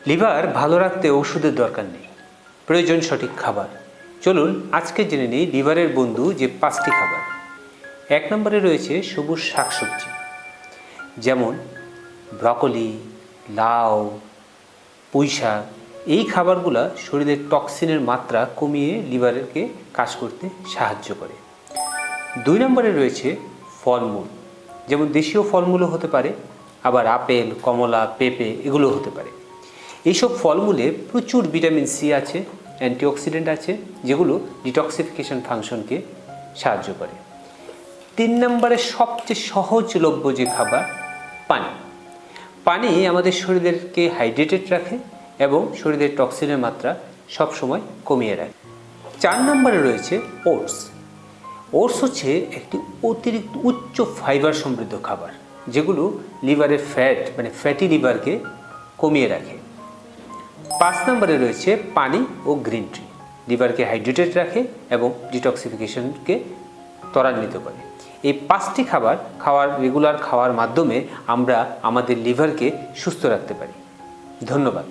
Liver ভালো রাখতে ওষুধের দরকার নেই, প্রয়োজন সঠিক খাবার। চলুন আজকে জেনে নিই লিভারের বন্ধু যে 5টি খাবার। 1 নম্বরে রয়েছে সবুজ শাকসবজি, যেমন ব্রকলি, লাউ, পুঁই শাক। এই খাবারগুলো শরীরের টক্সিনের মাত্রা কমিয়ে লিভারকে কাজ করতে সাহায্য করে। 2 নম্বরে রয়েছে ফলমূল, যেমন দেশীয় ফলমূলও হতে পারে, আবার আপেল, কমলা, পেঁপে এগুলো হতে পারে। এইসব ফলমূলে প্রচুর ভিটামিন সি আছে, অ্যান্টিঅক্সিডেন্ট আছে, যেগুলো ডিটক্সিফিকেশন ফাংশনকে সাহায্য করে। 3 নম্বরে সবচেয়ে সহজলভ্য যে খাবার, পানি। পানি আমাদের শরীরকে হাইড্রেটেড রাখে এবং শরীরের টক্সিনের মাত্রা সবসময় কমিয়ে রাখে। 4 নম্বরে রয়েছে ওটস। ওটস হচ্ছে একটি অতিরিক্ত উচ্চ ফাইবার সমৃদ্ধ খাবার, যেগুলো লিভারের ফ্যাটি লিভারকে কমিয়ে রাখে। 5 নম্বরে রয়েছে পানি ও গ্রিন টি। লিভারকে হাইড্রেটেড রাখে এবং ডিটক্সিফিকেশনকে ত্বরান্বিত করে। এই 5টি খাবার রেগুলার খাওয়ার মাধ্যমে আমরা আমাদের লিভারকে সুস্থ রাখতে পারি। ধন্যবাদ।